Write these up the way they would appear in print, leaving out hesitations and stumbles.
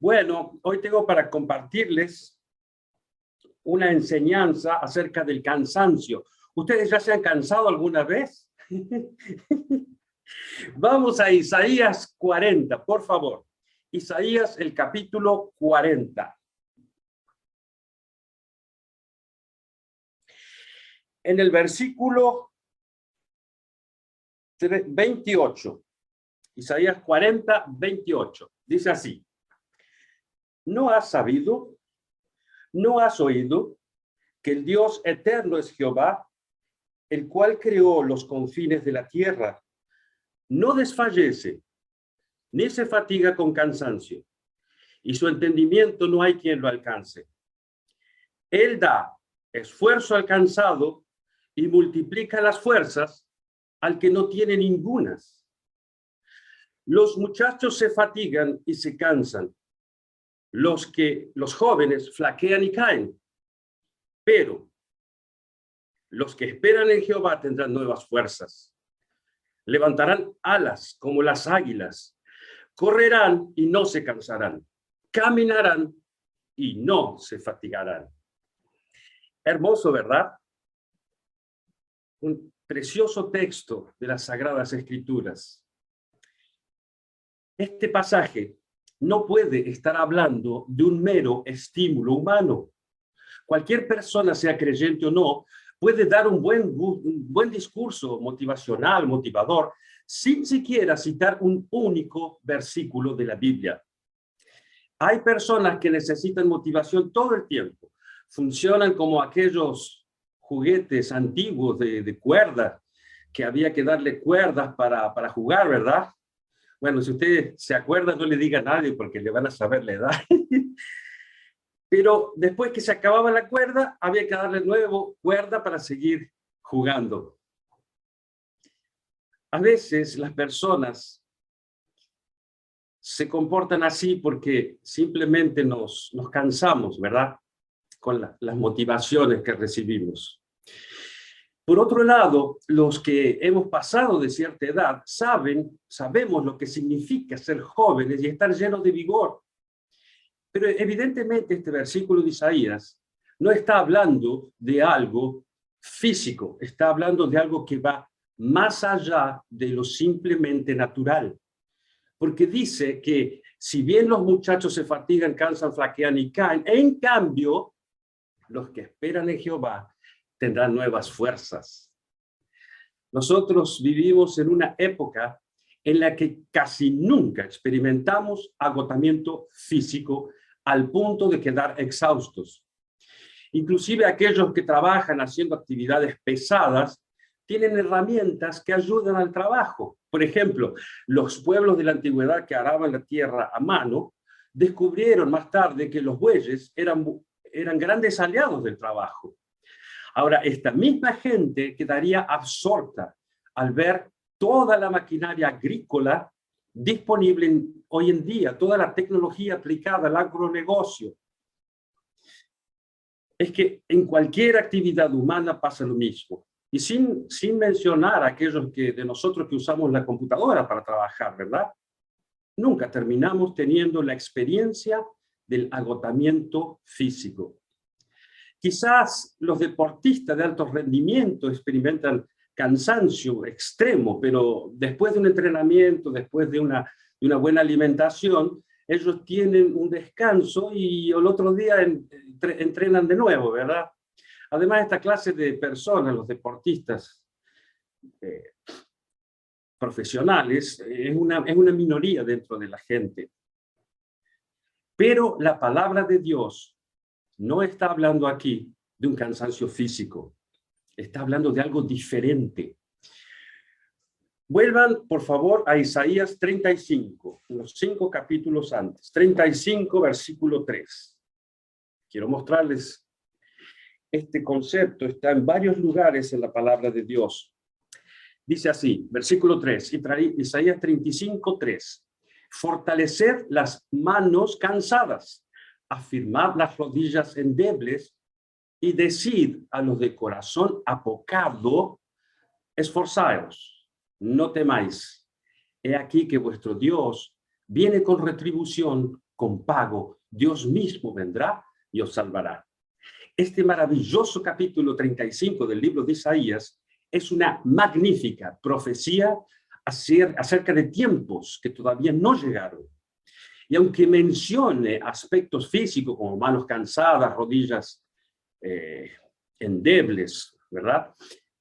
Bueno, hoy tengo para compartirles una enseñanza acerca del cansancio. ¿Ustedes ya se han cansado alguna vez? Vamos a Isaías 40, por favor. Isaías, el capítulo 40. En el versículo 28, Isaías 40, 28, dice así: ¿No has sabido, no has oído que el Dios eterno es Jehová, el cual creó los confines de la tierra? No desfallece, ni se fatiga con cansancio, y su entendimiento no hay quien lo alcance. Él da esfuerzo al cansado y multiplica las fuerzas al que no tiene ningunas. Los muchachos se fatigan y se cansan. Los jóvenes flaquean y caen. Pero los que esperan en Jehová tendrán nuevas fuerzas. Levantarán alas como las águilas. Correrán y no se cansarán. Caminarán y no se fatigarán. Hermoso, ¿verdad? Un precioso texto de las Sagradas Escrituras. Este pasaje no puede estar hablando de un mero estímulo humano. Cualquier persona, sea creyente o no, puede dar un buen discurso motivacional, motivador, sin siquiera citar un único versículo de la Biblia. Hay personas que necesitan motivación todo el tiempo. Funcionan como aquellos juguetes antiguos de cuerdas, que había que darle cuerdas para jugar, ¿verdad? Bueno, si usted se acuerda, no le diga a nadie porque le van a saber la edad. Pero después que se acababa la cuerda, había que darle nuevo cuerda para seguir jugando. A veces las personas se comportan así porque simplemente nos cansamos, ¿verdad? Con las motivaciones que recibimos. Por otro lado, los que hemos pasado de cierta edad sabemos lo que significa ser jóvenes y estar llenos de vigor. Pero evidentemente este versículo de Isaías no está hablando de algo físico, está hablando de algo que va más allá de lo simplemente natural. Porque dice que si bien los muchachos se fatigan, cansan, flaquean y caen, en cambio, los que esperan en Jehová tendrán nuevas fuerzas. Nosotros vivimos en una época en la que casi nunca experimentamos agotamiento físico al punto de quedar exhaustos. Inclusive aquellos que trabajan haciendo actividades pesadas tienen herramientas que ayudan al trabajo. Por ejemplo, los pueblos de la antigüedad que araban la tierra a mano descubrieron más tarde que los bueyes eran grandes aliados del trabajo. Ahora, esta misma gente quedaría absorta al ver toda la maquinaria agrícola disponible hoy en día, toda la tecnología aplicada al agronegocio. Es que en cualquier actividad humana pasa lo mismo. Y sin mencionar a aquellos de nosotros que usamos la computadora para trabajar, ¿verdad? Nunca terminamos teniendo la experiencia del agotamiento físico. Quizás los deportistas de alto rendimiento experimentan cansancio extremo, pero después de un entrenamiento, después de una buena alimentación, ellos tienen un descanso y el otro día entrenan de nuevo, ¿verdad? Además, esta clase de personas, los deportistas profesionales, es una minoría dentro de la gente. Pero la palabra de Dios no está hablando aquí de un cansancio físico, está hablando de algo diferente. Vuelvan, por favor, a Isaías 35, los 5 capítulos antes. 35, versículo 3. Quiero mostrarles este concepto, está en varios lugares en la palabra de Dios. Dice así, versículo 3, Isaías 35, 3. Fortaleced las manos cansadas, afirmad las rodillas endebles y decid a los de corazón apocado, esforzaos, no temáis. He aquí que vuestro Dios viene con retribución, con pago. Dios mismo vendrá y os salvará. Este maravilloso capítulo 35 del libro de Isaías es una magnífica profecía acerca de tiempos que todavía no llegaron. Y aunque mencione aspectos físicos como manos cansadas, rodillas endebles, ¿verdad?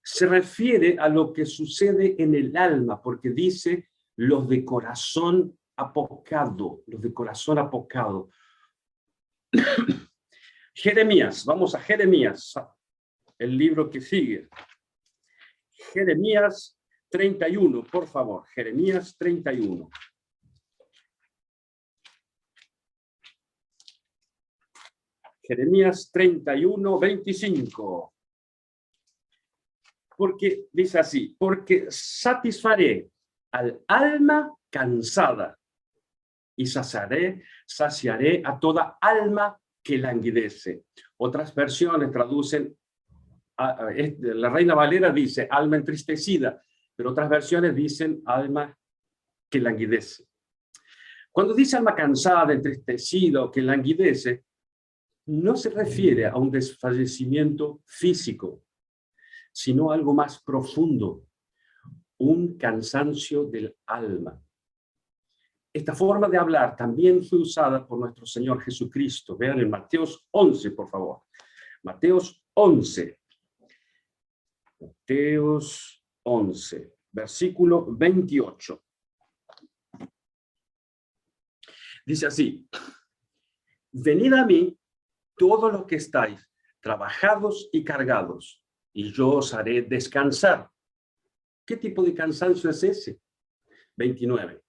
Se refiere a lo que sucede en el alma, porque dice los de corazón apocado, los de corazón apocado. Jeremías, vamos a Jeremías, el libro que sigue. Jeremías 31, por favor, Jeremías 31. Jeremías 31, 25. Porque dice así, porque satisfaré al alma cansada y saciaré a toda alma que languidece. Otras versiones traducen, la Reina Valera dice alma entristecida, pero otras versiones dicen alma que languidece. Cuando dice alma cansada, entristecida o que languidece, no se refiere a un desfallecimiento físico, sino algo más profundo, un cansancio del alma. Esta forma de hablar también fue usada por nuestro Señor Jesucristo. Vean en Mateos 11, por favor. Mateos 11. Mateos 11, versículo 28. Dice así, venid a mí todos los que estáis trabajados y cargados, y yo os haré descansar. ¿Qué tipo de cansancio es ese? 29.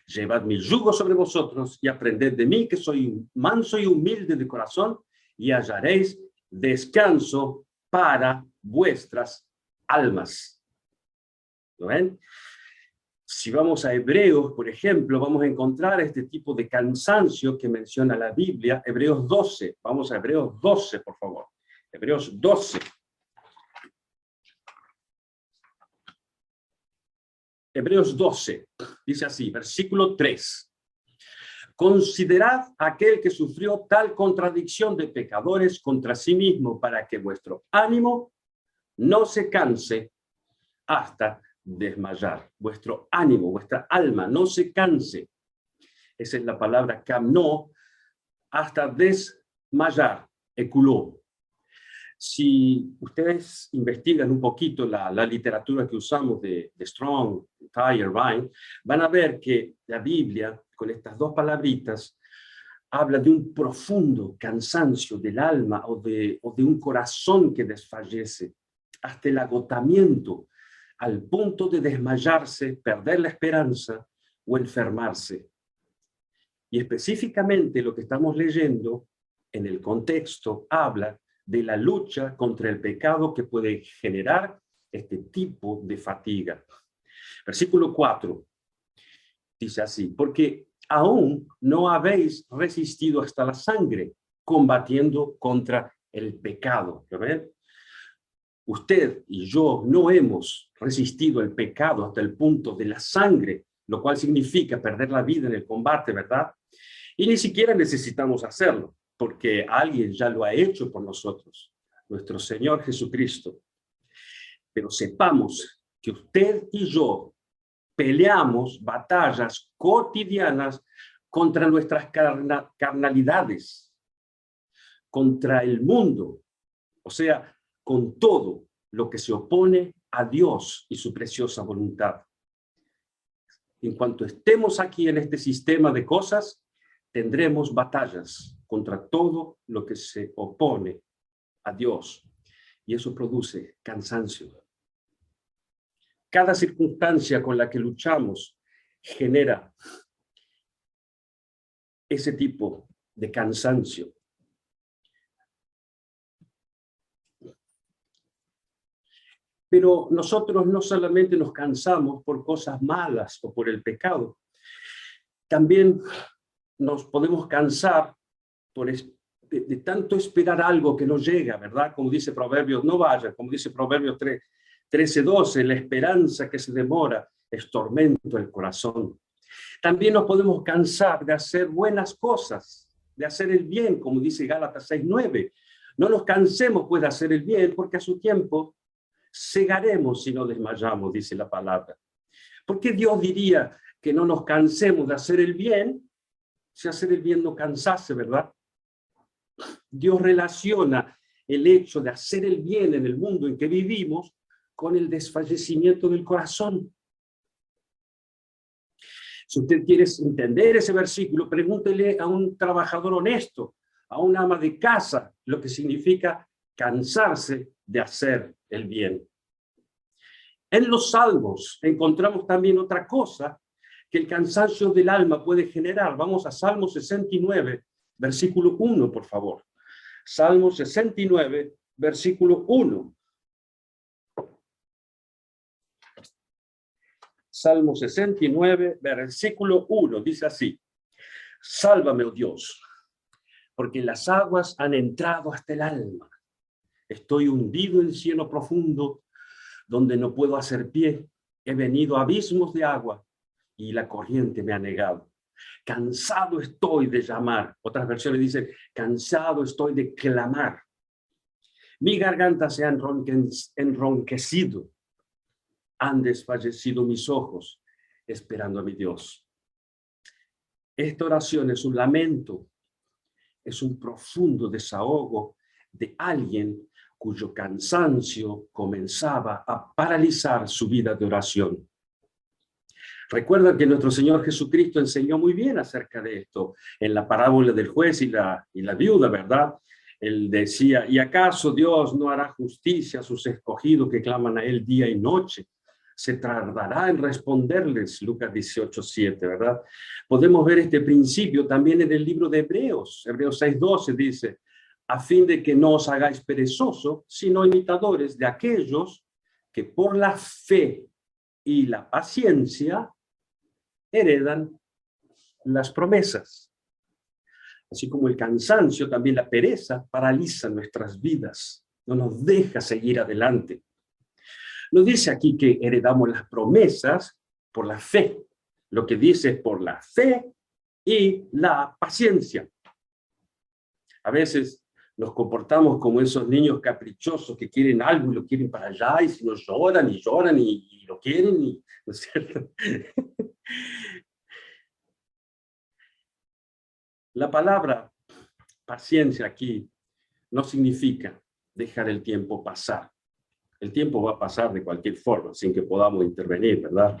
Llevad mi yugo sobre vosotros y aprended de mí, que soy manso y humilde de corazón, y hallaréis descanso para vuestras almas. ¿Lo ven? Si vamos a Hebreos, por ejemplo, vamos a encontrar este tipo de cansancio que menciona la Biblia. Hebreos 12. Vamos a Hebreos 12, por favor. Hebreos 12. Hebreos 12, dice así, versículo 3. Considerad aquel que sufrió tal contradicción de pecadores contra sí mismo, para que vuestro ánimo no se canse hasta desmayar. Vuestro ánimo, vuestra alma no se canse. Esa es la palabra kamno, hasta desmayar, ekuló. Si ustedes investigan un poquito la literatura que usamos de Strong, Thayer, Vine, van a ver que la Biblia, con estas dos palabritas, habla de un profundo cansancio del alma o de un corazón que desfallece, hasta el agotamiento, al punto de desmayarse, perder la esperanza o enfermarse. Y específicamente lo que estamos leyendo en el contexto habla de la lucha contra el pecado que puede generar este tipo de fatiga. Versículo 4 dice así, porque aún no habéis resistido hasta la sangre, combatiendo contra el pecado. ¿Lo ven? Usted y yo no hemos resistido el pecado hasta el punto de la sangre, lo cual significa perder la vida en el combate, ¿verdad? Y ni siquiera necesitamos hacerlo, porque alguien ya lo ha hecho por nosotros, nuestro Señor Jesucristo. Pero sepamos que usted y yo peleamos batallas cotidianas contra nuestras carnalidades, contra el mundo, o sea, con todo lo que se opone a Dios y su preciosa voluntad. En cuanto estemos aquí en este sistema de cosas, tendremos batallas contra todo lo que se opone a Dios. Y eso produce cansancio. Cada circunstancia con la que luchamos genera ese tipo de cansancio. Pero nosotros no solamente nos cansamos por cosas malas o por el pecado, también nos podemos cansar de tanto esperar algo que no llega, ¿verdad? Como dice Proverbios, no vaya, como dice Proverbios 13:12, la esperanza que se demora es tormento el corazón. También nos podemos cansar de hacer buenas cosas, de hacer el bien, como dice Gálatas 6:9. No nos cansemos pues de hacer el bien, porque a su tiempo segaremos si no desmayamos, dice la palabra. ¿Por qué Dios diría que no nos cansemos de hacer el bien, si hacer el bien no cansase, verdad? Dios relaciona el hecho de hacer el bien en el mundo en que vivimos con el desfallecimiento del corazón. Si usted quiere entender ese versículo, pregúntele a un trabajador honesto, a una ama de casa, lo que significa cansarse de hacer el bien. En los Salmos encontramos también otra cosa que el cansancio del alma puede generar. Vamos a Salmo 69, versículo 1, por favor. Salmo 69, versículo 1. Salmo 69, versículo 1, dice así: Sálvame, oh Dios, porque las aguas han entrado hasta el alma. Estoy hundido en cielo profundo, donde no puedo hacer pie. He venido a abismos de agua, y la corriente me ha negado. Cansado estoy de llamar. Otras versiones dicen, cansado estoy de clamar. Mi garganta se ha enronquecido. Han desfallecido mis ojos, esperando a mi Dios. Esta oración es un lamento, es un profundo desahogo de alguien cuyo cansancio comenzaba a paralizar su vida de oración. Recuerda que nuestro Señor Jesucristo enseñó muy bien acerca de esto, en la parábola del juez y la viuda, ¿verdad? Él decía, ¿y acaso Dios no hará justicia a sus escogidos que claman a Él día y noche? Se tardará en responderles, Lucas 18:7, ¿verdad? Podemos ver este principio también en el libro de Hebreos. Hebreos 6:12 dice, a fin de que no os hagáis perezosos, sino imitadores de aquellos que por la fe y la paciencia heredan las promesas. Así como el cansancio, también la pereza paraliza nuestras vidas, no nos deja seguir adelante. Nos dice aquí que heredamos las promesas por la fe. Lo que dice es por la fe y la paciencia. A veces nos comportamos como esos niños caprichosos que quieren algo y lo quieren para allá, y si no lloran y lloran y lo quieren, y, ¿no es cierto? La palabra paciencia aquí no significa dejar el tiempo pasar. El tiempo va a pasar de cualquier forma, sin que podamos intervenir, ¿verdad?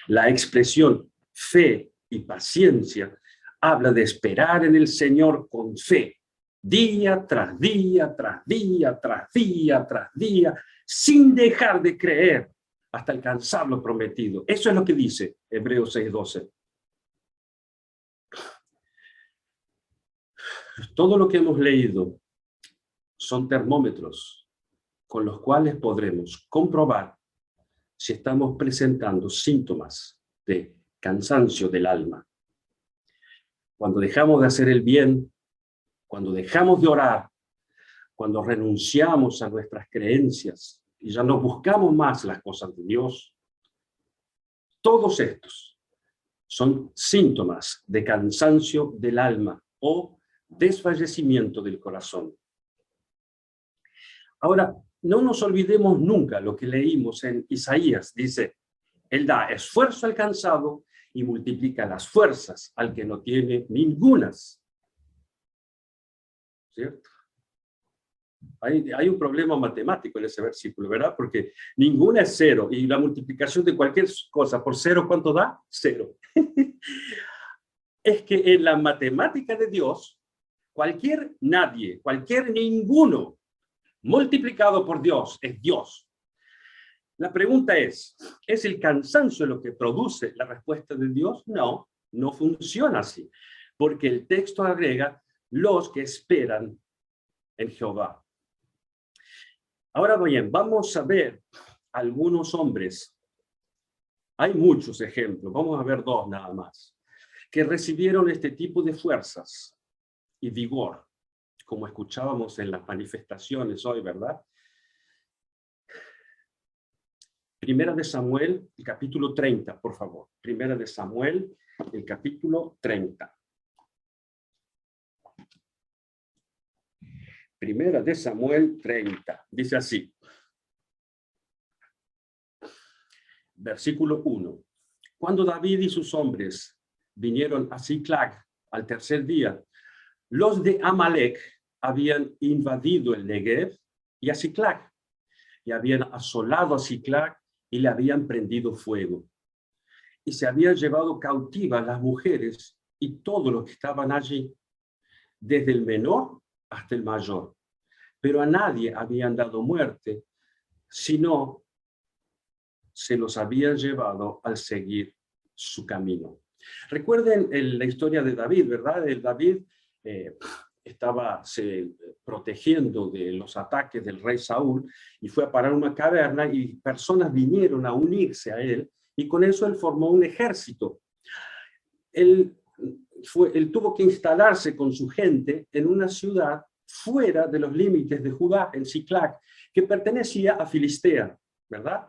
La expresión fe y paciencia habla de esperar en el Señor con fe, día tras día, tras día, tras día, tras día, sin dejar de creer hasta alcanzar lo prometido. Eso es lo que dice Hebreos 6:12. Todo lo que hemos leído son termómetros con los cuales podremos comprobar si estamos presentando síntomas de cansancio del alma. Cuando dejamos de hacer el bien, cuando dejamos de orar, cuando renunciamos a nuestras creencias y ya no buscamos más las cosas de Dios, todos estos son síntomas de cansancio del alma o desfallecimiento del corazón. Ahora, no nos olvidemos nunca lo que leímos en Isaías. Dice, Él da esfuerzo al cansado y multiplica las fuerzas al que no tiene ningunas. ¿Cierto? Hay un problema matemático en ese versículo, ¿verdad? Porque ninguna es cero, y la multiplicación de cualquier cosa por cero, ¿cuánto da? Cero. Es que en la matemática de Dios, cualquier nadie, cualquier ninguno, multiplicado por Dios, es Dios. La pregunta ¿es el cansancio lo que produce la respuesta de Dios? No, no funciona así, porque el texto agrega los que esperan en Jehová. Ahora bien, vamos a ver algunos hombres, hay muchos ejemplos, vamos a ver dos nada más, que recibieron este tipo de fuerzas y vigor, como escuchábamos en las manifestaciones hoy, ¿verdad? Primera de Samuel, el capítulo 30, por favor. Primera de Samuel, el capítulo 30. Primera de Samuel 30. Dice así. Versículo 1. Cuando David y sus hombres vinieron a Siclag al tercer día, los de Amalec habían invadido el Negev y a Siclag, y habían asolado a Siclag y le habían prendido fuego. Y se habían llevado cautivas las mujeres y todos los que estaban allí, desde el menor hasta el mayor. Pero a nadie habían dado muerte, sino se los habían llevado al seguir su camino. Recuerden la historia de David, ¿verdad? David estaba protegiendo de los ataques del rey Saúl y fue a parar una caverna y personas vinieron a unirse a él y con eso él formó un ejército. Él tuvo que instalarse con su gente en una ciudad fuera de los límites de Judá, en Siclag, que pertenecía a Filistea, ¿verdad?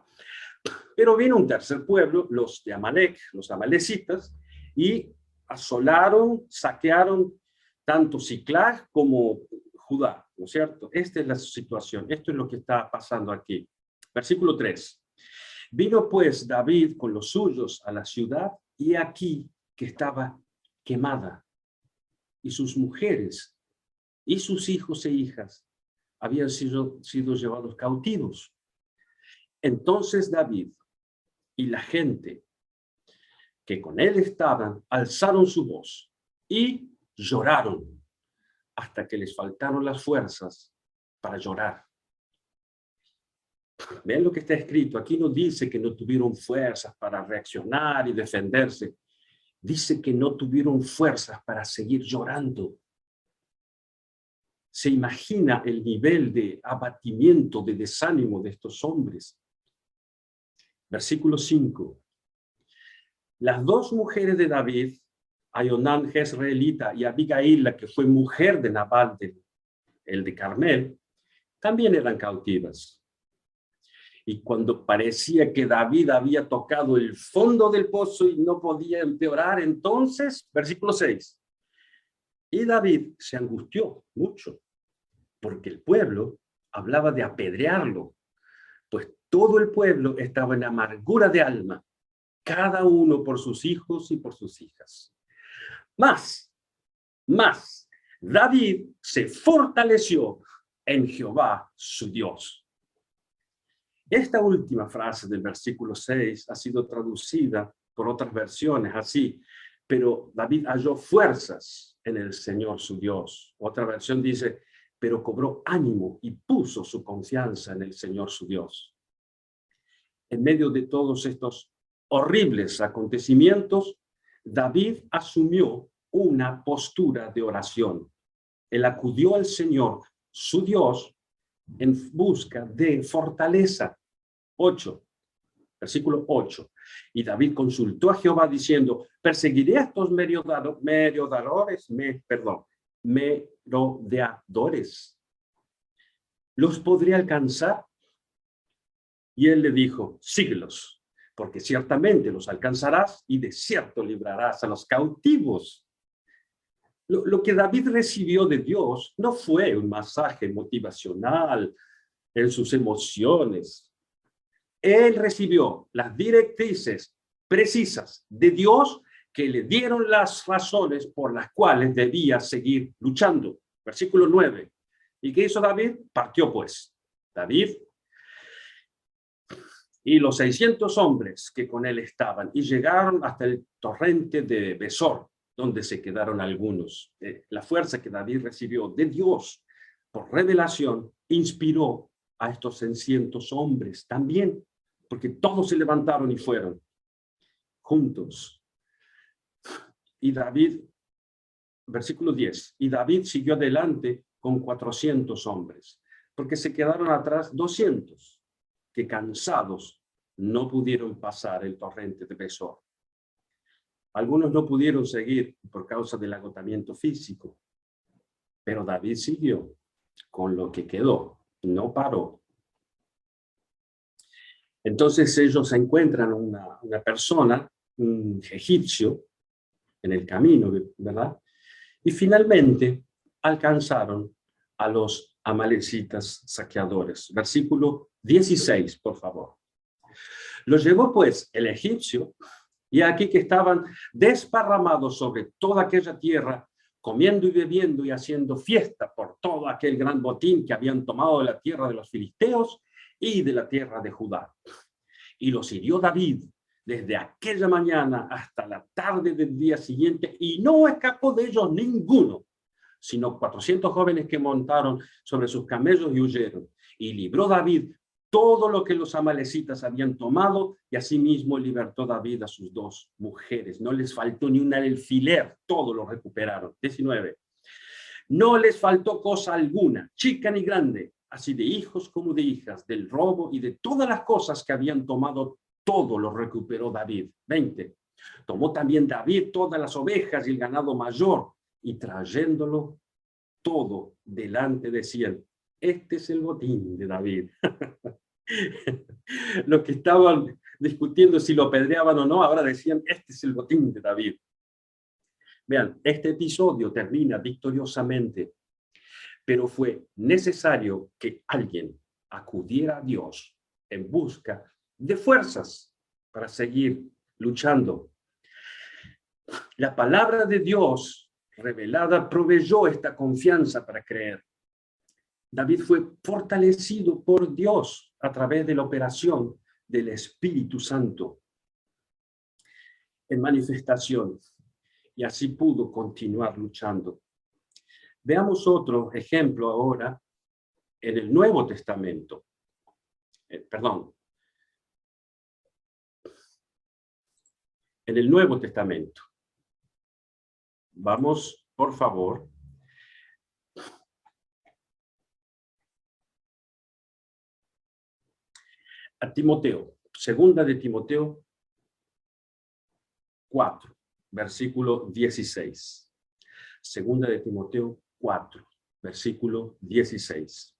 Pero vino un tercer pueblo, los de Amalec, los amalecitas, y asolaron, saquearon tanto Siclag como Judá, ¿no es cierto? Esta es la situación, esto es lo que está pasando aquí. Versículo 3. Vino pues David con los suyos a la ciudad, y aquí que estaba quemada, y sus mujeres y sus hijos e hijas habían sido llevados cautivos. Entonces David y la gente que con él estaban alzaron su voz y lloraron hasta que les faltaron las fuerzas para llorar. Ven lo que está escrito. Aquí no dice que no tuvieron fuerzas para reaccionar y defenderse. Dice que no tuvieron fuerzas para seguir llorando. Se imagina el nivel de abatimiento, de desánimo de estos hombres. Versículo 5. Las dos mujeres de David, Aionán jezreelita y Abigail, la que fue mujer de Nabal, el de Carmel, también eran cautivas. Y cuando parecía que David había tocado el fondo del pozo y no podía empeorar, entonces, versículo 6, y David se angustió mucho, porque el pueblo hablaba de apedrearlo, pues todo el pueblo estaba en amargura de alma, cada uno por sus hijos y por sus hijas. Más, David se fortaleció en Jehová su Dios. Esta última frase del versículo 6 ha sido traducida por otras versiones así, pero David halló fuerzas en el Señor su Dios. Otra versión dice, pero cobró ánimo y puso su confianza en el Señor su Dios. En medio de todos estos horribles acontecimientos, David asumió una postura de oración. Él acudió al Señor, su Dios, en busca de fortaleza. 8, versículo 8. Y David consultó a Jehová diciendo, perseguiré a estos merodeadores. ¿Los podré alcanzar? Y él le dijo, síguelos, porque ciertamente los alcanzarás y de cierto librarás a los cautivos. Lo que David recibió de Dios no fue un masaje motivacional en sus emociones. Él recibió las directrices precisas de Dios que le dieron las razones por las cuales debía seguir luchando. Versículo 9. ¿Y qué hizo David? Partió pues David y los 600 hombres que con él estaban, y llegaron hasta el torrente de Besor, donde se quedaron algunos. La fuerza que David recibió de Dios por revelación inspiró a estos 600 hombres también, porque todos se levantaron y fueron juntos. Y David, versículo 10, y David siguió adelante con 400 hombres, porque se quedaron atrás 200, que cansados no pudieron pasar el torrente de Besor. Algunos no pudieron seguir por causa del agotamiento físico, pero David siguió con lo que quedó, no paró. Entonces ellos encuentran una persona, un egipcio, en el camino, ¿verdad? Y finalmente alcanzaron a los amalecitas saqueadores. Versículo 16, por favor. Los llevó pues el egipcio, y aquí que estaban desparramados sobre toda aquella tierra, comiendo y bebiendo y haciendo fiesta por todo aquel gran botín que habían tomado de la tierra de los filisteos y de la tierra de Judá. Y los hirió David desde aquella mañana hasta la tarde del día siguiente, y no escapó de ellos ninguno, sino 400 jóvenes que montaron sobre sus camellos y huyeron. Y libró David todo lo que los amalecitas habían tomado, y asimismo libertó David a sus 2 mujeres. No les faltó ni un alfiler, todo lo recuperaron. 19. No les faltó cosa alguna, chica ni grande, así de hijos como de hijas, del robo y de todas las cosas que habían tomado, todo lo recuperó David. 20. Tomó también David todas las ovejas y el ganado mayor, y trayéndolo todo delante decían: este es el botín de David. Los que estaban discutiendo si lo apedreaban o no, ahora decían: este es el botín de David. Vean, este episodio termina victoriosamente, pero fue necesario que alguien acudiera a Dios en busca de fuerzas para seguir luchando. La palabra de Dios revelada proveyó esta confianza para creer. David fue fortalecido por Dios a través de la operación del Espíritu Santo en manifestación, y así pudo continuar luchando. Veamos otro ejemplo ahora en el Nuevo Testamento. En el Nuevo Testamento. Vamos, por favor, a Timoteo, segunda de Timoteo 4, versículo 16. Segunda de Timoteo 4, versículo 16.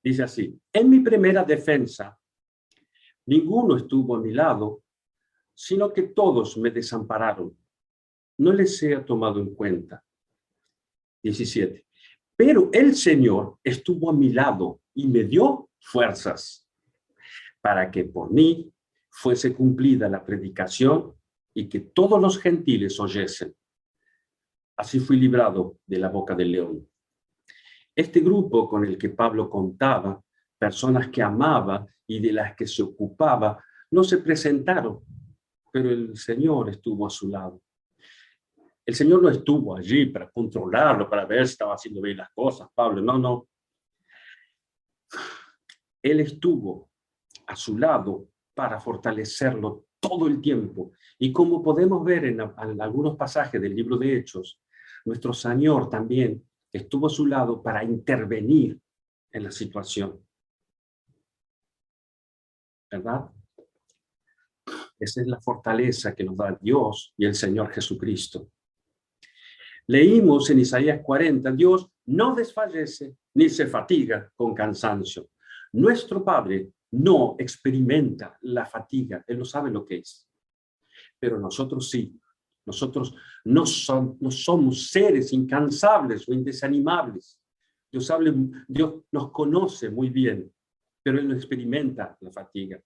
Dice así: en mi primera defensa, ninguno estuvo a mi lado, sino que todos me desampararon. No les sea tomado en cuenta. 17. Pero el Señor estuvo a mi lado y me dio fuerzas para que por mí fuese cumplida la predicación y que todos los gentiles oyesen. Así fui librado de la boca del león. Este grupo con el que Pablo contaba, personas que amaba y de las que se ocupaba, no se presentaron, pero el Señor estuvo a su lado. El Señor no estuvo allí para controlarlo, para ver si estaba haciendo bien las cosas, Pablo. No. Él estuvo a su lado para fortalecerlo todo el tiempo. Y como podemos ver en algunos pasajes del libro de Hechos, nuestro Señor también estuvo a su lado para intervenir en la situación. ¿Verdad? Esa es la fortaleza que nos da Dios y el Señor Jesucristo. Leímos en Isaías 40, Dios no desfallece ni se fatiga con cansancio. Nuestro Padre no experimenta la fatiga, Él no sabe lo que es. Pero nosotros sí. Nosotros no somos seres incansables o indesanimables. Dios nos conoce muy bien, pero Él no experimenta la fatiga.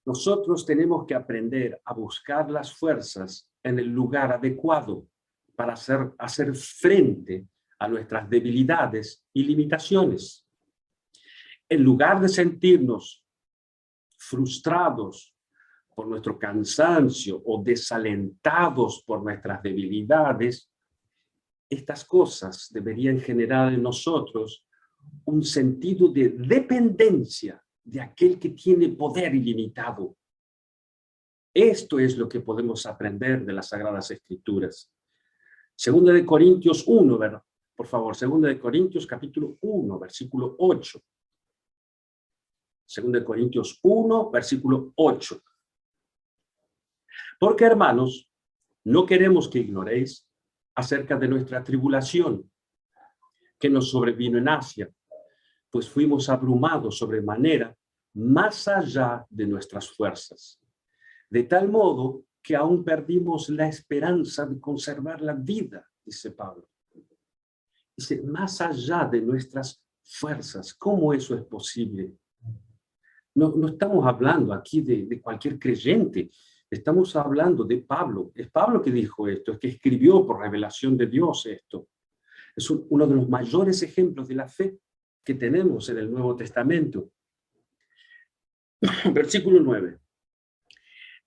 Nosotros tenemos que aprender a buscar las fuerzas en el lugar adecuado para hacer frente a nuestras debilidades y limitaciones. En lugar de sentirnos frustrados por nuestro cansancio o desalentados por nuestras debilidades, estas cosas deberían generar en nosotros un sentido de dependencia de aquel que tiene poder ilimitado. Esto es lo que podemos aprender de las Sagradas Escrituras. Segunda de Corintios 1, por favor, Segunda de Corintios capítulo 1, versículo 8. Segunda de Corintios 1, versículo 8. Porque, hermanos, no queremos que ignoréis acerca de nuestra tribulación que nos sobrevino en Asia, pues fuimos abrumados sobremanera más allá de nuestras fuerzas, de tal modo que aún perdimos la esperanza de conservar la vida, dice Pablo. Dice, más allá de nuestras fuerzas, ¿cómo eso es posible? No estamos hablando aquí de cualquier creyente, estamos hablando de Pablo. Es Pablo que dijo esto, es que escribió por revelación de Dios esto. Es uno de los mayores ejemplos de la fe que tenemos en el Nuevo Testamento. Versículo 9.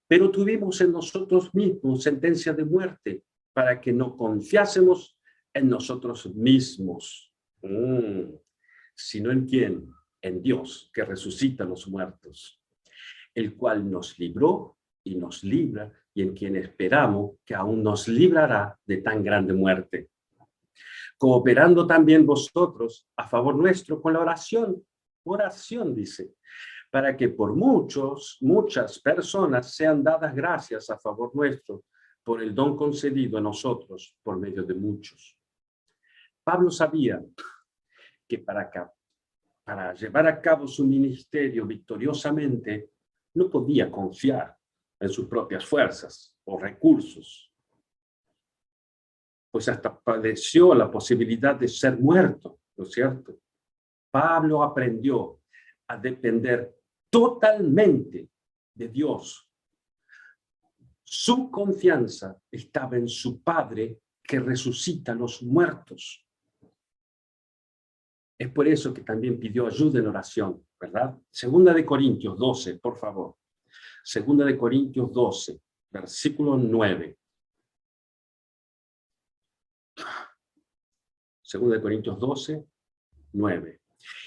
Pero tuvimos en nosotros mismos sentencia de muerte para que no confiásemos en nosotros mismos. ¿Sino en quién? En Dios, que resucita a los muertos, el cual nos libró y nos libra, y en quien esperamos que aún nos librará de tan grande muerte. Cooperando también vosotros a favor nuestro con la oración dice, para que por muchas personas sean dadas gracias a favor nuestro por el don concedido a nosotros por medio de muchos. Pablo sabía que para llevar a cabo su ministerio victoriosamente, no podía confiar en sus propias fuerzas o recursos, pues hasta padeció la posibilidad de ser muerto, ¿no es cierto? Pablo aprendió a depender totalmente de Dios. Su confianza estaba en su Padre que resucita a los muertos. Es por eso que también pidió ayuda en oración, ¿verdad? Segunda de Corintios 12, por favor. Segunda de Corintios 12, versículo 9. Segunda de Corintios 12, 9.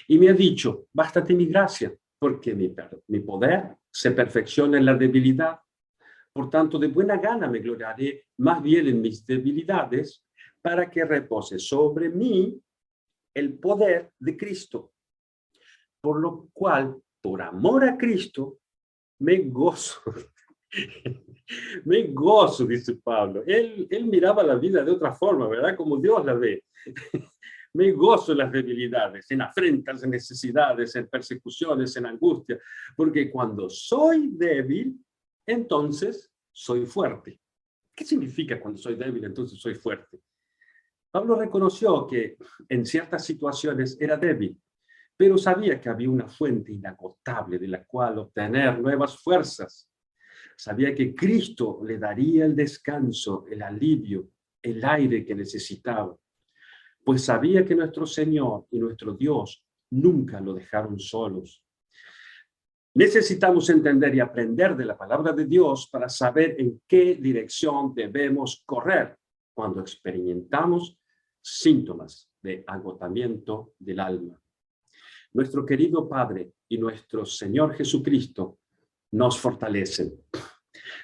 Y me ha dicho, bástate mi gracia, porque mi poder se perfecciona en la debilidad. Por tanto, de buena gana me gloriaré más bien en mis debilidades, para que repose sobre mí el poder de Cristo. Por lo cual, por amor a Cristo, me gozo. Me gozo, dice Pablo. Él miraba la vida de otra forma, ¿verdad? Como Dios la ve. Me gozo en las debilidades, en afrentas, en necesidades, en persecuciones, en angustia, porque cuando soy débil, entonces soy fuerte. ¿Qué significa cuando soy débil, entonces soy fuerte? Pablo reconoció que en ciertas situaciones era débil, pero sabía que había una fuente inagotable de la cual obtener nuevas fuerzas. Sabía que Cristo le daría el descanso, el alivio, el aire que necesitaba. Pues sabía que nuestro Señor y nuestro Dios nunca lo dejaron solos. Necesitamos entender y aprender de la palabra de Dios para saber en qué dirección debemos correr cuando experimentamos síntomas de agotamiento del alma. Nuestro querido Padre y nuestro Señor Jesucristo nos fortalecen.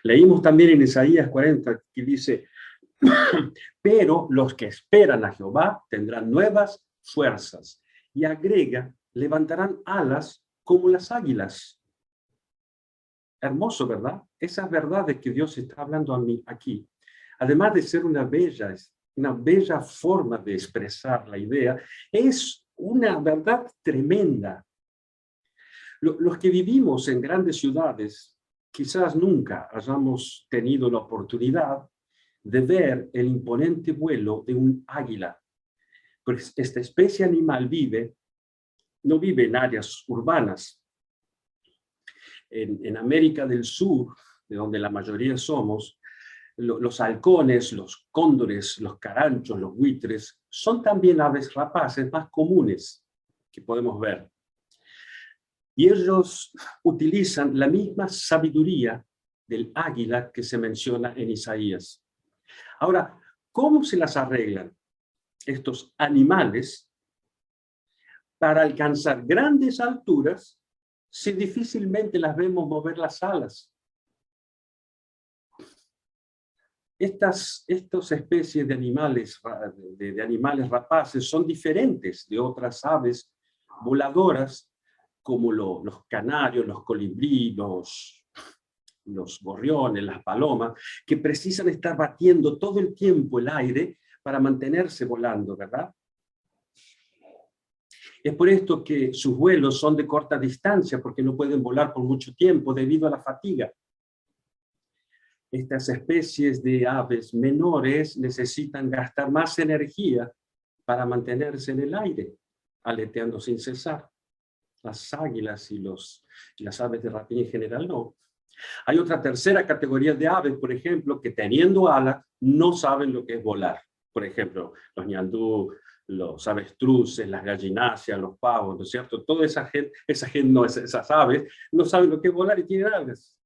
Leímos también en Isaías 40 que dice, pero los que esperan a Jehová tendrán nuevas fuerzas. Y agrega, levantarán alas como las águilas. Hermoso, ¿verdad? Esas verdades que Dios está hablando a mí aquí, además de ser una bella forma de expresar la idea, es una verdad tremenda. Los que vivimos en grandes ciudades, quizás nunca hayamos tenido la oportunidad de ver el imponente vuelo de un águila. Pues esta especie animal no vive en áreas urbanas. En América del Sur, de donde la mayoría somos, los halcones, los cóndores, los caranchos, los buitres, son también aves rapaces más comunes que podemos ver. Y ellos utilizan la misma sabiduría del águila que se menciona en Isaías. Ahora, ¿cómo se las arreglan estos animales para alcanzar grandes alturas si difícilmente las vemos mover las alas? Estas especies de animales, de animales rapaces son diferentes de otras aves voladoras como los canarios, los colibríes, los gorriones, las palomas, que precisan estar batiendo todo el tiempo el aire para mantenerse volando, ¿verdad? Es por esto que sus vuelos son de corta distancia, porque no pueden volar por mucho tiempo debido a la fatiga. Estas especies de aves menores necesitan gastar más energía para mantenerse en el aire, aleteando sin cesar. Las águilas y las aves de rapiña en general no. Hay otra tercera categoría de aves, por ejemplo, que teniendo alas no saben lo que es volar. Por ejemplo, los ñandú, los avestruces, las gallináceas, los pavos, ¿no es cierto? Toda esa gente no, esas aves no saben lo que es volar y tienen alas.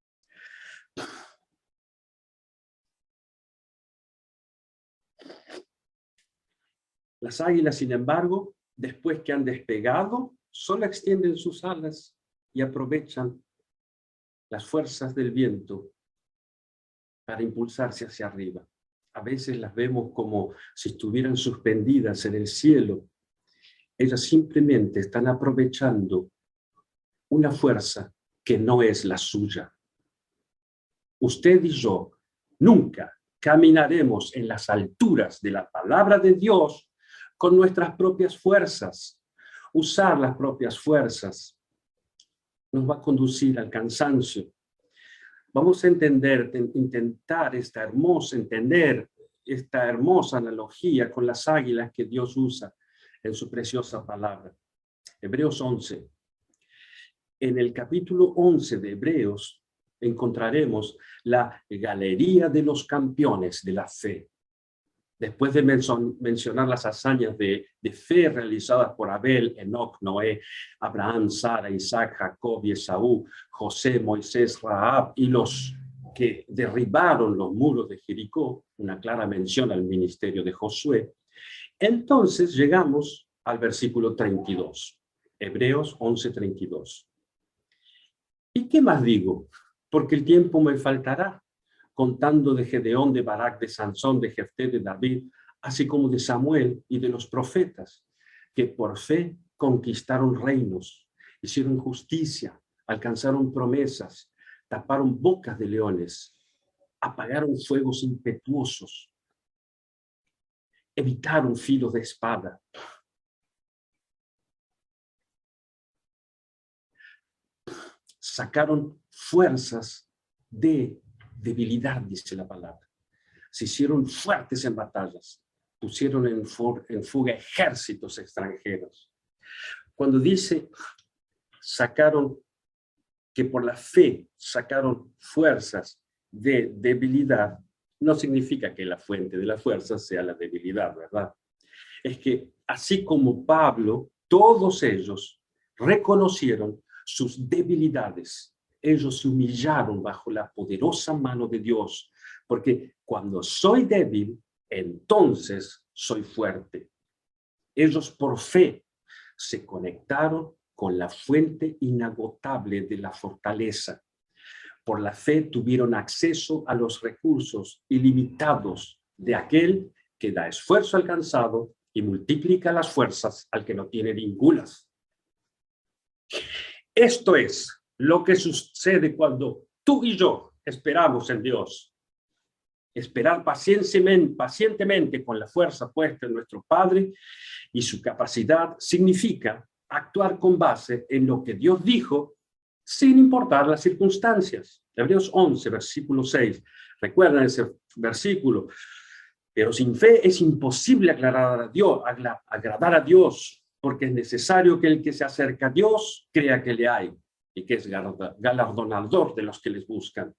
Las águilas, sin embargo, después que han despegado, solo extienden sus alas y aprovechan las fuerzas del viento para impulsarse hacia arriba. A veces las vemos como si estuvieran suspendidas en el cielo. Ellas simplemente están aprovechando una fuerza que no es la suya. Usted y yo nunca caminaremos en las alturas de la palabra de Dios con nuestras propias fuerzas. Usar las propias fuerzas nos va a conducir al cansancio. Vamos a entender, intentar entender esta hermosa analogía con las águilas que Dios usa en su preciosa palabra. Hebreos 11. En el capítulo 11 de Hebreos encontraremos la galería de los campeones de la fe. Después de mencionar las hazañas de fe realizadas por Abel, Enoc, Noé, Abraham, Sara, Isaac, Jacob y Esaú, José, Moisés, Rahab y los que derribaron los muros de Jericó, una clara mención al ministerio de Josué, entonces llegamos al versículo 32, Hebreos 11:32. ¿Y qué más digo? Porque el tiempo me faltará, contando de Gedeón, de Barak, de Sansón, de Jefté, de David, así como de Samuel y de los profetas, que por fe conquistaron reinos, hicieron justicia, alcanzaron promesas, taparon bocas de leones, apagaron fuegos impetuosos, evitaron filos de espada. Sacaron fuerzas de debilidad, dice la palabra. Se hicieron fuertes en batallas, pusieron en fuga ejércitos extranjeros. Cuando dice sacaron, que por la fe sacaron fuerzas de debilidad, no significa que la fuente de la fuerza sea la debilidad, ¿verdad? Es que así como Pablo, todos ellos reconocieron sus debilidades. Ellos se humillaron bajo la poderosa mano de Dios, porque cuando soy débil, entonces soy fuerte. Ellos por fe se conectaron con la fuente inagotable de la fortaleza. Por la fe tuvieron acceso a los recursos ilimitados de aquel que da esfuerzo al cansado y multiplica las fuerzas al que no tiene ningunas. Esto es lo que sucede cuando tú y yo esperamos en Dios. Esperar pacientemente con la fuerza puesta en nuestro Padre y su capacidad significa actuar con base en lo que Dios dijo sin importar las circunstancias. Hebreos 11, versículo 6. ¿Recuerdan ese versículo? Pero sin fe es imposible agradar a Dios, porque es necesario que el que se acerca a Dios crea que le hay y que es galardonador de los que les buscan.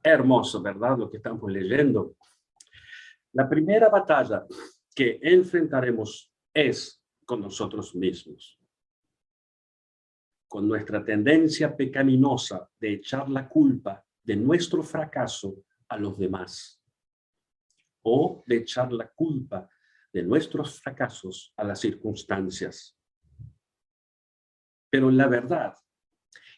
Hermoso, ¿verdad? Lo que estamos leyendo. La primera batalla que enfrentaremos es con nosotros mismos, con nuestra tendencia pecaminosa de echar la culpa de nuestro fracaso a los demás, o de echar la culpa de nuestros fracasos a las circunstancias. Pero la verdad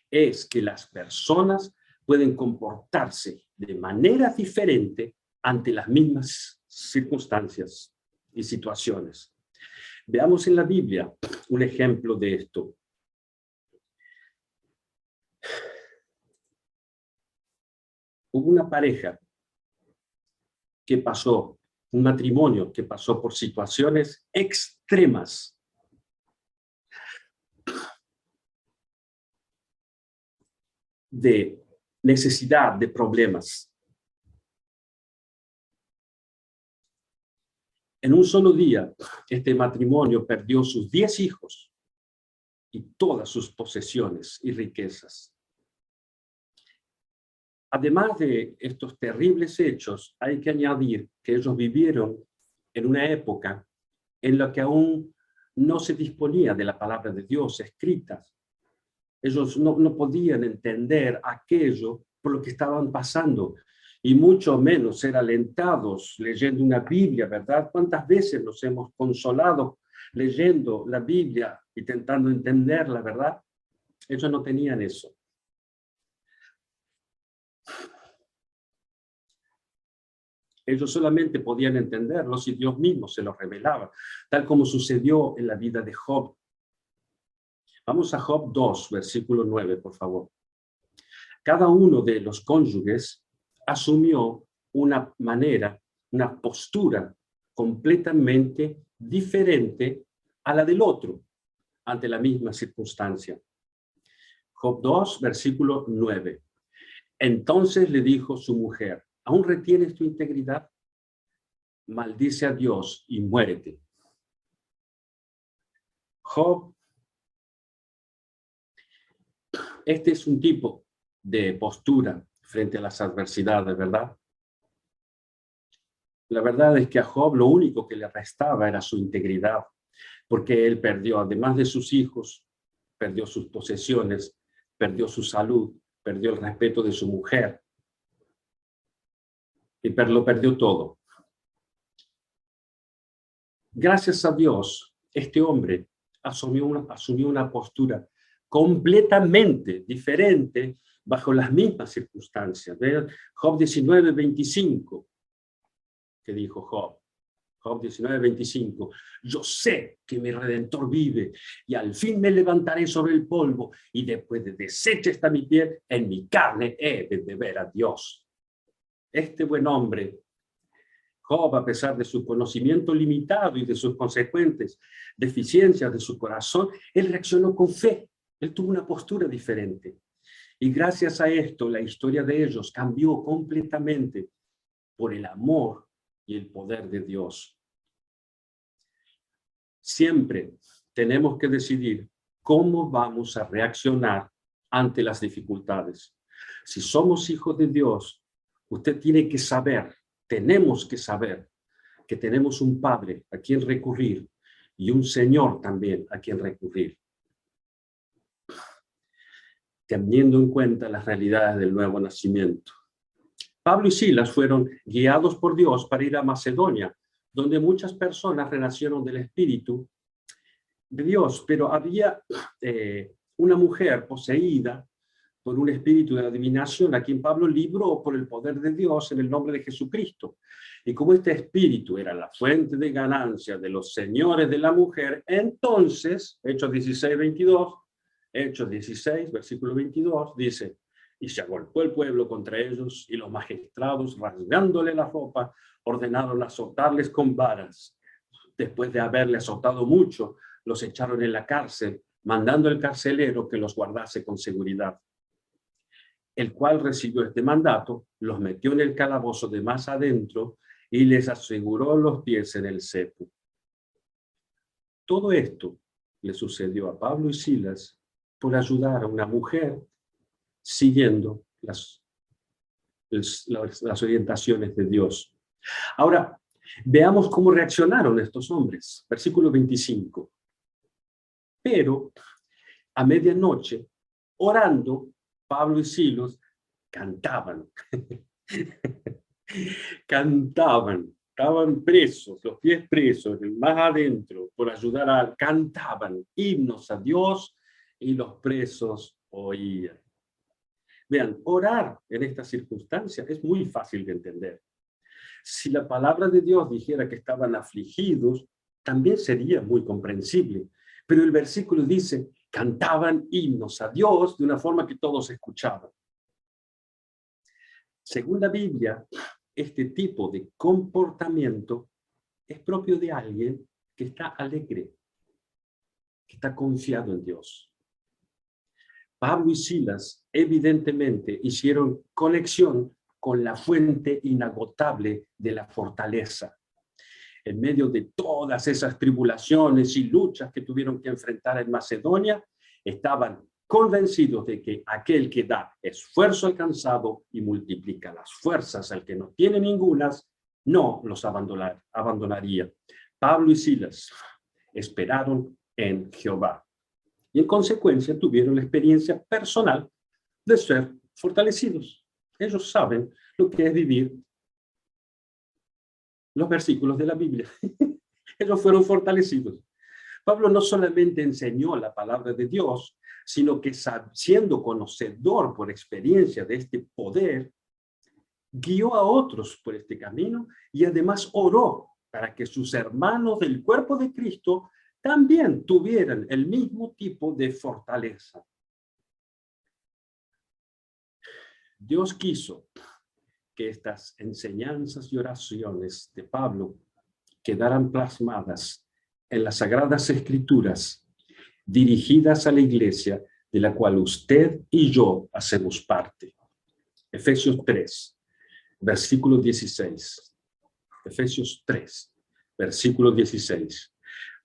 es que las personas pueden comportarse de manera diferente ante las mismas circunstancias y situaciones. Veamos en la Biblia un ejemplo de esto. Hubo una pareja que pasó, un matrimonio que pasó por situaciones extremas. De necesidad, de problemas. En un solo día, este matrimonio perdió sus 10 hijos y todas sus posesiones y riquezas. Además de estos terribles hechos, hay que añadir que ellos vivieron en una época en la que aún no se disponía de la palabra de Dios escrita. Ellos no podían entender aquello por lo que estaban pasando, y mucho menos ser alentados leyendo una Biblia, ¿verdad? ¿Cuántas veces nos hemos consolado leyendo la Biblia, intentando entenderla, verdad? Ellos no tenían eso. Ellos solamente podían entenderlo si Dios mismo se lo revelaba, tal como sucedió en la vida de Job. Vamos a Job 2, versículo 9, por favor. Cada uno de los cónyuges asumió una manera, una postura completamente diferente a la del otro ante la misma circunstancia. Job 2, versículo 9. Entonces le dijo su mujer: ¿aún retienes tu integridad? Maldice a Dios y muérete. Job, este es un tipo de postura frente a las adversidades, ¿verdad? La verdad es que a Job lo único que le restaba era su integridad, porque él perdió, además de sus hijos, perdió sus posesiones, perdió su salud, perdió el respeto de su mujer, y lo perdió todo. Gracias a Dios, este hombre asumió una postura completamente diferente bajo las mismas circunstancias. ¿Ven? Job 19, 25, que dijo Job. Job 19, 25. Yo sé que mi Redentor vive y al fin me levantaré sobre el polvo, y después de deshecha está mi piel, en mi carne he de ver a Dios. Este buen hombre, Job, a pesar de su conocimiento limitado y de sus consecuentes deficiencias de su corazón, él reaccionó con fe. Él tuvo una postura diferente. Y gracias a esto, la historia de ellos cambió completamente por el amor y el poder de Dios. Siempre tenemos que decidir cómo vamos a reaccionar ante las dificultades. Si somos hijos de Dios, usted tiene que saber, tenemos que saber que tenemos un Padre a quien recurrir y un Señor también a quien recurrir, teniendo en cuenta las realidades del nuevo nacimiento. Pablo y Silas fueron guiados por Dios para ir a Macedonia, donde muchas personas renacieron del Espíritu de Dios, pero había una mujer poseída por un espíritu de adivinación, a quien Pablo libró por el poder de Dios en el nombre de Jesucristo. Y como este espíritu era la fuente de ganancia de los señores de la mujer, entonces, Hechos 16, 22, Hechos 16, versículo 22, dice: y se agolpó el pueblo contra ellos, y los magistrados, rasgándole la ropa, ordenaron azotarles con varas. Después de haberle azotado mucho, los echaron en la cárcel, mandando al carcelero que los guardase con seguridad. El cual recibió este mandato, los metió en el calabozo de más adentro y les aseguró los pies en el cepo. Todo esto le sucedió a Pablo y Silas por ayudar a una mujer siguiendo las orientaciones de Dios. Ahora, veamos cómo reaccionaron estos hombres. Versículo 25. Pero a medianoche, orando, Pablo y Silas cantaban. Cantaban, estaban presos, los pies presos, más adentro, por ayudar cantaban himnos a Dios, y los presos oían. Vean, orar en estas circunstancias es muy fácil de entender. Si la palabra de Dios dijera que estaban afligidos, también sería muy comprensible. Pero el versículo dice: cantaban himnos a Dios de una forma que todos escuchaban. Según la Biblia, este tipo de comportamiento es propio de alguien que está alegre, que está confiado en Dios. Pablo y Silas evidentemente hicieron conexión con la fuente inagotable de la fortaleza. En medio de todas esas tribulaciones y luchas que tuvieron que enfrentar en Macedonia, estaban convencidos de que aquel que da esfuerzo alcanzado y multiplica las fuerzas al que no tiene ningunas, no los abandonaría. Pablo y Silas esperaron en Jehová y en consecuencia tuvieron la experiencia personal de ser fortalecidos. Ellos saben lo que es vivir los versículos de la Biblia. Ellos fueron fortalecidos. Pablo no solamente enseñó la palabra de Dios, sino que siendo conocedor por experiencia de este poder, guió a otros por este camino y además oró para que sus hermanos del cuerpo de Cristo también tuvieran el mismo tipo de fortaleza. Dios quiso que estas enseñanzas y oraciones de Pablo quedaran plasmadas en las Sagradas Escrituras, dirigidas a la iglesia de la cual usted y yo hacemos parte. Efesios 3, versículo 16. Efesios 3, versículo 16.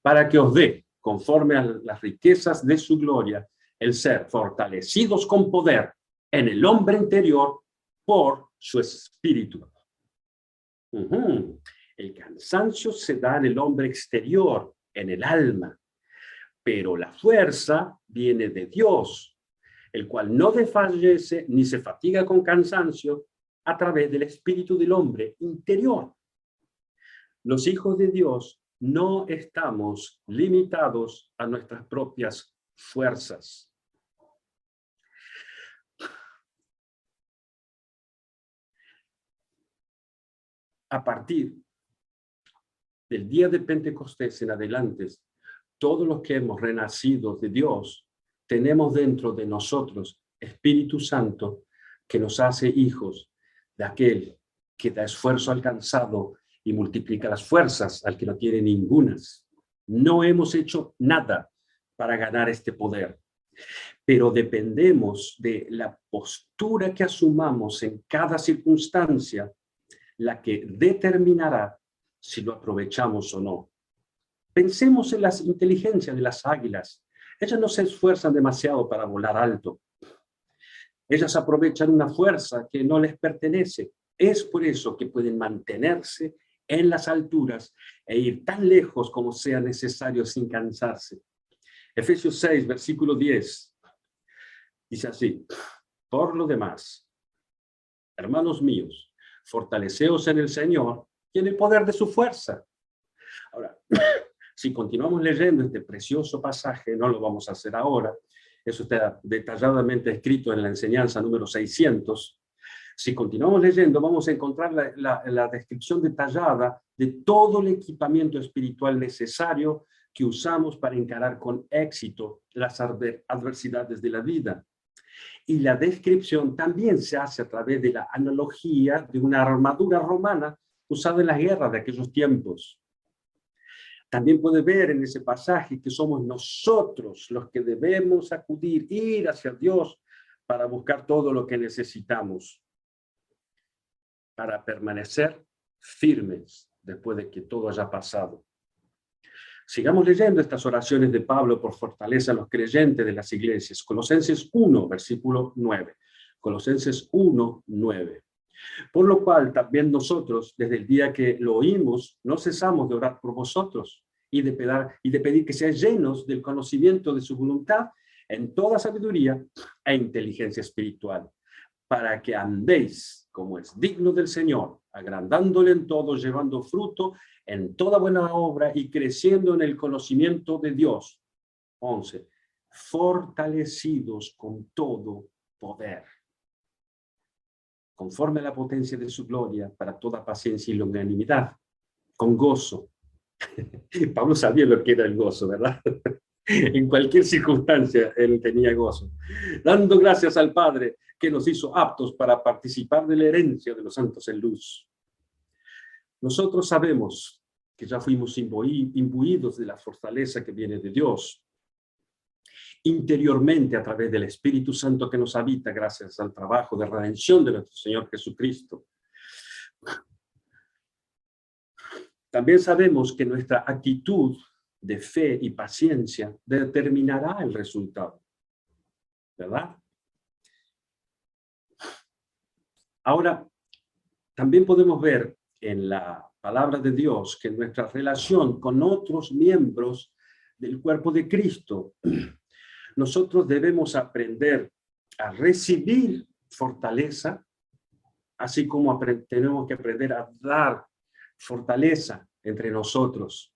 Para que os dé, conforme a las riquezas de su gloria, el ser fortalecidos con poder en el hombre interior por su espíritu. El cansancio se da en el hombre exterior, en el alma, pero la fuerza viene de Dios, el cual no desfallece ni se fatiga con cansancio a través del espíritu del hombre interior. Los hijos de Dios no estamos limitados a nuestras propias fuerzas. A partir del día de Pentecostés en adelante, todos los que hemos renacido de Dios, tenemos dentro de nosotros Espíritu Santo que nos hace hijos de aquel que da esfuerzo alcanzado y multiplica las fuerzas al que no tiene ningunas. No hemos hecho nada para ganar este poder, pero dependemos de la postura que asumamos en cada circunstancia, la que determinará si lo aprovechamos o no. Pensemos en las inteligencias de las águilas. Ellas no se esfuerzan demasiado para volar alto. Ellas aprovechan una fuerza que no les pertenece. Es por eso que pueden mantenerse en las alturas e ir tan lejos como sea necesario sin cansarse. Efesios 6, versículo 10. Dice así: por lo demás, hermanos míos, fortaleceos en el Señor y en el poder de su fuerza. Ahora, si continuamos leyendo este precioso pasaje, no lo vamos a hacer ahora, eso está detalladamente escrito en la enseñanza número 600. Si continuamos leyendo, vamos a encontrar la descripción detallada de todo el equipamiento espiritual necesario que usamos para encarar con éxito las adversidades de la vida. Y la descripción también se hace a través de la analogía de una armadura romana usada en las guerras de aquellos tiempos. También puede ver en ese pasaje que somos nosotros los que debemos acudir, ir hacia Dios para buscar todo lo que necesitamos, para permanecer firmes después de que todo haya pasado. Sigamos leyendo estas oraciones de Pablo por fortaleza a los creyentes de las iglesias. Colosenses 1, versículo 9. Colosenses 1, 9. Por lo cual también nosotros, desde el día que lo oímos, no cesamos de orar por vosotros y de pedir que seáis llenos del conocimiento de su voluntad en toda sabiduría e inteligencia espiritual, para que andéis como es digno del Señor, agrandándole en todo, llevando fruto en toda buena obra y creciendo en el conocimiento de Dios. 11. Fortalecidos con todo poder, conforme a la potencia de su gloria, para toda paciencia y longanimidad, con gozo. Pablo sabía lo que era el gozo, ¿verdad? En cualquier circunstancia él tenía gozo, dando gracias al Padre que nos hizo aptos para participar de la herencia de los santos en luz. Nosotros sabemos que ya fuimos imbuidos de la fortaleza que viene de Dios interiormente a través del Espíritu Santo que nos habita gracias al trabajo de redención de nuestro Señor Jesucristo. También sabemos que nuestra actitud de fe y paciencia determinará el resultado, ¿verdad? Ahora, también podemos ver en la palabra de Dios que nuestra relación con otros miembros del cuerpo de Cristo, nosotros debemos aprender a recibir fortaleza, así como tenemos que aprender a dar fortaleza entre nosotros.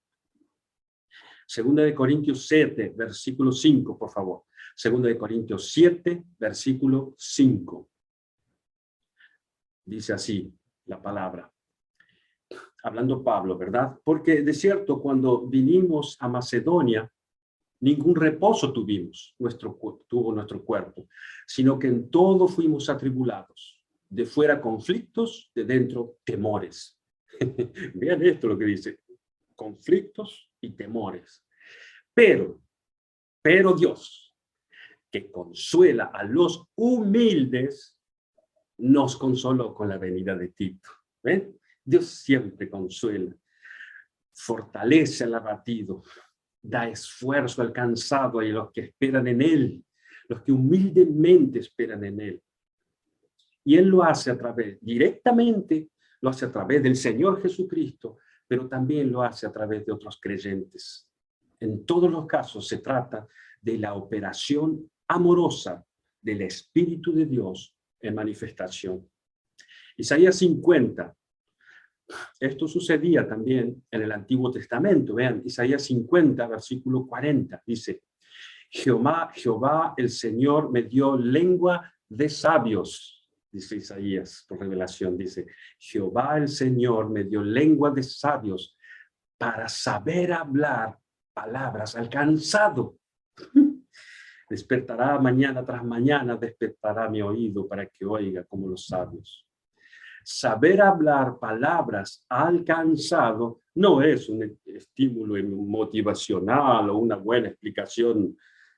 Segunda de Corintios 7, versículo 5, por favor. Segunda de Corintios 7, versículo 5. Dice así la palabra. Hablando Pablo, ¿verdad? Porque de cierto, cuando vinimos a Macedonia, ningún reposo tuvo nuestro cuerpo, sino que en todo fuimos atribulados. De fuera conflictos, de dentro temores. Vean esto lo que dice. Conflictos y temores. Pero Dios, que consuela a los humildes, nos consoló con la venida de Tito. ¿Ven? Dios siempre consuela, fortalece al abatido, da esfuerzo al cansado y a los que esperan en Él, los que humildemente esperan en Él. Y Él lo hace directamente, lo hace a través del Señor Jesucristo, pero también lo hace a través de otros creyentes. En todos los casos se trata de la operación amorosa del Espíritu de Dios en manifestación. Isaías 50. Esto sucedía también en el Antiguo Testamento. Vean, Isaías 50, versículo 40, dice, Jehová el Señor me dio lengua de sabios, dice Isaías, por revelación, dice, Jehová el Señor me dio lengua de sabios para saber hablar palabras al cansado. Despertará mañana tras mañana, despertará mi oído para que oiga como los sabios. Saber hablar palabras al cansado no es un estímulo motivacional o una buena explicación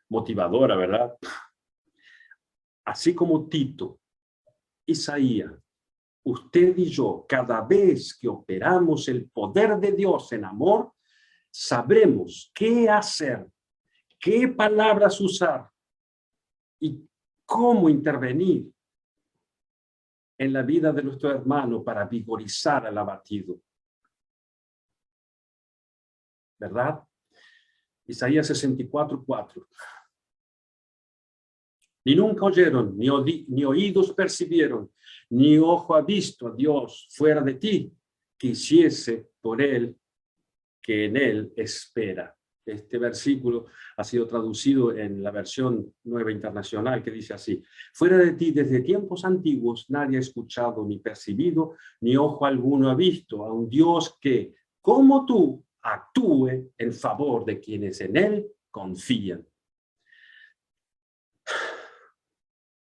motivadora, ¿verdad? Así como Tito, Isaías, usted y yo, cada vez que operamos el poder de Dios en amor, sabremos qué hacer, qué palabras usar y cómo intervenir en la vida de nuestro hermano para vigorizar al abatido. ¿Verdad? Isaías 64:4. Ni nunca oyeron, ni oídos percibieron, ni ojo ha visto a Dios fuera de ti, que hiciese por él que en él espera. Este versículo ha sido traducido en la versión Nueva Internacional, que dice así: fuera de ti desde tiempos antiguos nadie ha escuchado ni percibido, ni ojo alguno ha visto a un Dios que, como tú, actúe en favor de quienes en él confían.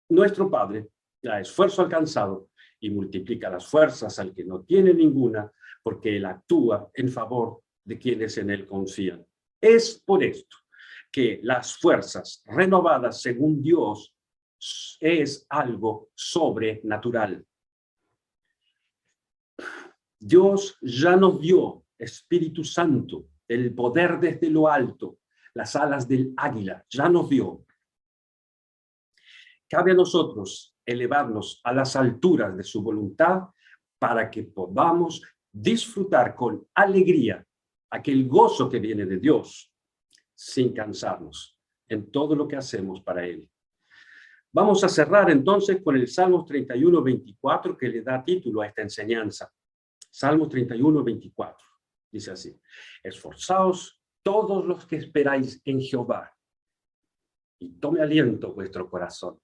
Nuestro Padre da esfuerzo alcanzado y multiplica las fuerzas al que no tiene ninguna, porque él actúa en favor de quienes en él confían. Es por esto que las fuerzas renovadas según Dios es algo sobrenatural. Dios ya nos dio Espíritu Santo, el poder desde lo alto, las alas del águila, ya nos dio. Cabe a nosotros elevarnos a las alturas de su voluntad para que podamos disfrutar con alegría aquel gozo que viene de Dios, sin cansarnos en todo lo que hacemos para Él. Vamos a cerrar entonces con el Salmos 31:24, que le da título a esta enseñanza. Salmos 31:24, dice así: esforzaos todos los que esperáis en Jehová, y tome aliento vuestro corazón.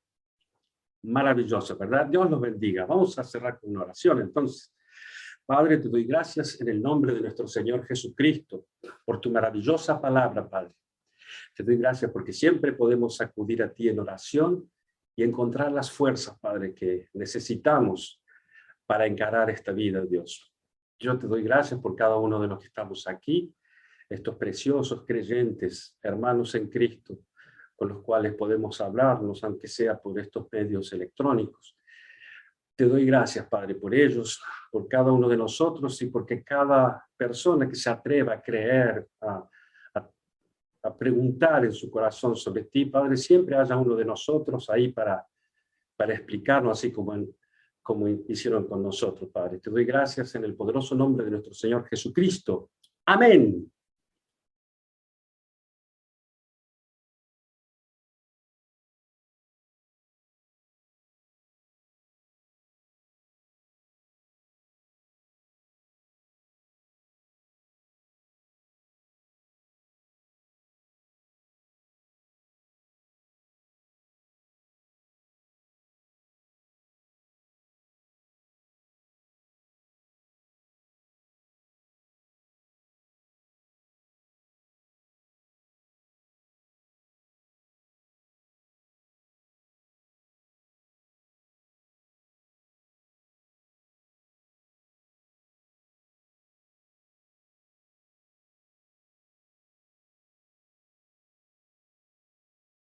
Maravilloso, ¿verdad? Dios los bendiga. Vamos a cerrar con una oración entonces. Padre, te doy gracias en el nombre de nuestro Señor Jesucristo por tu maravillosa palabra, Padre. Te doy gracias porque siempre podemos acudir a ti en oración y encontrar las fuerzas, Padre, que necesitamos para encarar esta vida, Dios. Yo te doy gracias por cada uno de los que estamos aquí, estos preciosos creyentes, hermanos en Cristo, con los cuales podemos hablarnos, aunque sea por estos medios electrónicos. Te doy gracias, Padre, por ellos, por cada uno de nosotros y porque cada persona que se atreva a creer, a preguntar en su corazón sobre ti, Padre, siempre haya uno de nosotros ahí para explicarnos, así como hicieron con nosotros, Padre. Te doy gracias en el poderoso nombre de nuestro Señor Jesucristo. Amén.